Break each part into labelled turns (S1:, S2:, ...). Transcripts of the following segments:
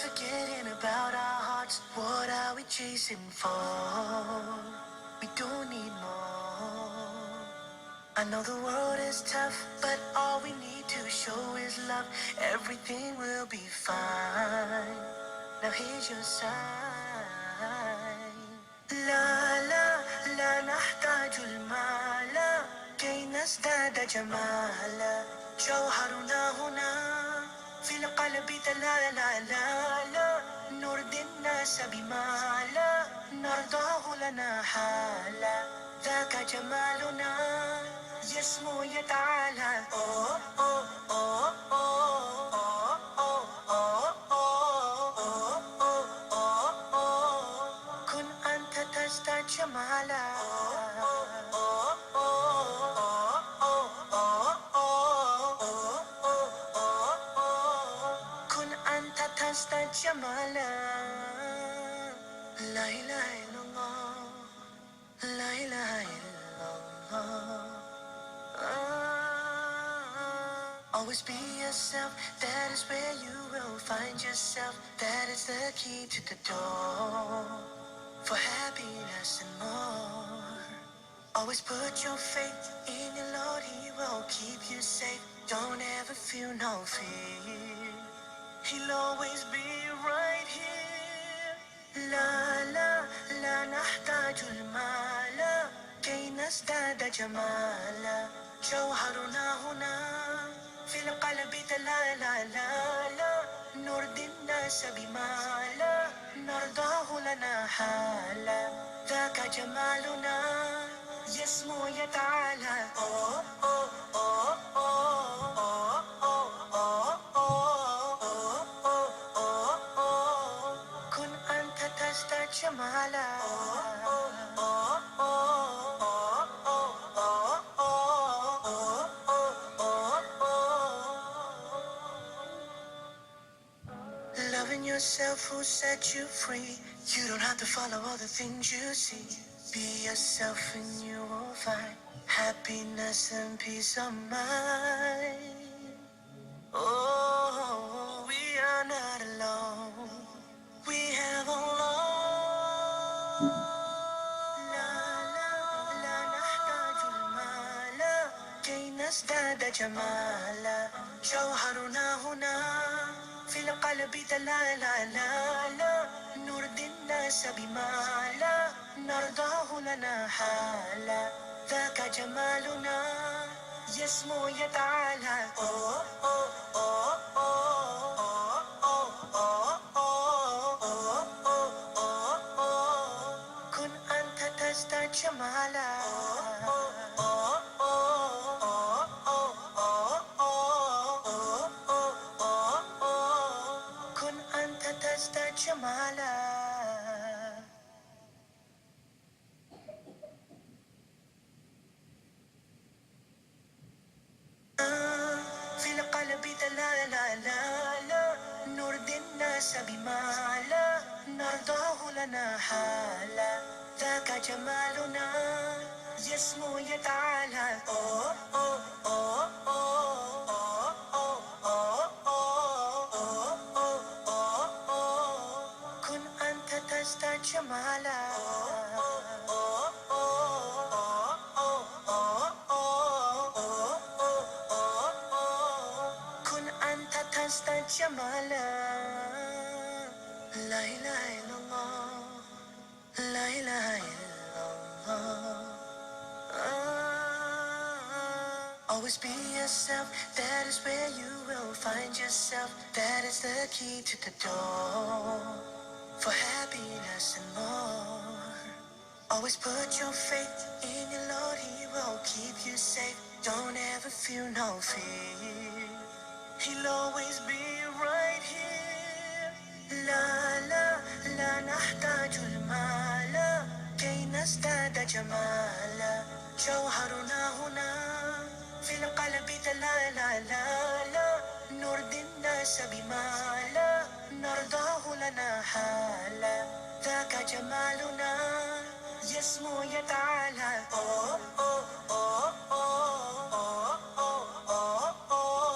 S1: forgetting about our hearts. What are we chasing for? We don't need more. I know the world is tough, but all we need to show is love. Everything will be fine. Now here's your sign. لا لا لا نحتاج المال كي نزداد جمالا. جوهرنا هنا في القلب لا نرضي الناس بما لا نرضاه لنا حالا. ذاك جمالنا يسمو يتعالى. أوه أوه أوه أوه أوه أوه أوه أوه أوه أوه. كن أنت تزداد جمالا. أوه أوه أوه أوه أوه أوه أوه أوه أوه. كن أنت تزداد جمالا. لا إله إلا الله. لا إله إلا الله. Always be yourself, that is where you will find yourself. That is the key to the door for happiness and more. Always put your faith in your Lord, He will keep you safe. Don't ever feel no fear, He'll always be right here. لا لا لا نحتاج المال كي نزداد جمالا. جوهرنا هنا في القلب لا نرضي الناس بما لا نرضاه لنا حالا. ذاك جمالنا يسمو يتعالى. أوه أوه أوه أوه أوه أوه أوه أوه أوه أوه أوه. كن أنت تزداد جمالا. أوه أوه أوه أوه أوه أوه أوه أوه. Loving yourself will set you free. You don't have to follow all the things you see. Be yourself and you will find happiness and peace of mind. Oh, we are not alone. We have Allah. لا لا لا نحتاج المال كي نزداد جمالا. جوهرنا هنا في القلب لا نرضي الناس بما لا نرضاه لنا حالا. ذاك جمالنا يسمو يتعالى. أوه أوه أوه أوه أوه أوه أوه أوه أوه أوه أوه. كن أنت تزداد جمالا. أوه أوه أوه أوه أوه أوه أوه أوه أوه. كن أنت تزداد جمالا. في القلب لا نرضي الناس بما لا نرضاه لنا حالا. ذاك جمالنا يسمو يتعالى. أوه أوه أوه أوه أوه أوه أوه أوه أوه أوه أوه. كن أنت تزداد جمالا. أوه أوه أوه أوه أوه أوه أوه أوه أوه. كن أنت تزداد جمالا. لا إله إلا الله. لا إله إلا الله. Always be yourself, that is where you will find yourself. That is the key to the door for happiness and more. Always put your faith in your Lord, He will keep you safe. Don't ever feel no fear, He'll always be right here. لا لا لا نحتاج المال كي نزداد جمالا. جوهرنا هنا في القلب لا نرضي الناس بما لا نرضاه لنا حالا. ذاك جمالنا يسمو يتعالى. أوه أوه أوه أوه أوه أوه أوه أوه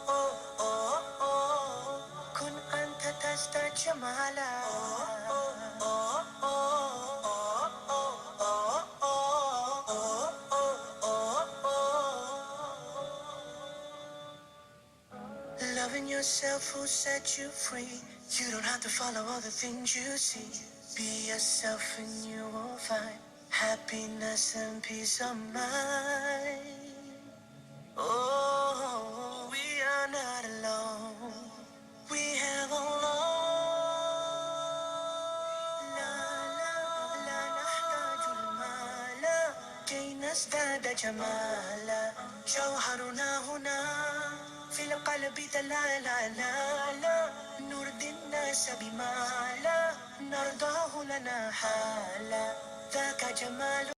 S1: أوه أوه أوه. كن أنت Loving yourself will set you free. You don't have to follow all the things you see. Be yourself and you will find happiness and peace of mind. Oh, we are not alone. We have a لا لا لا نحتاج المال كي نزداد جمالا جوهرنا هنا في القلب دلالا لا لا نرضي الناس بما لا نرضاه لنا حالا ذاك جمال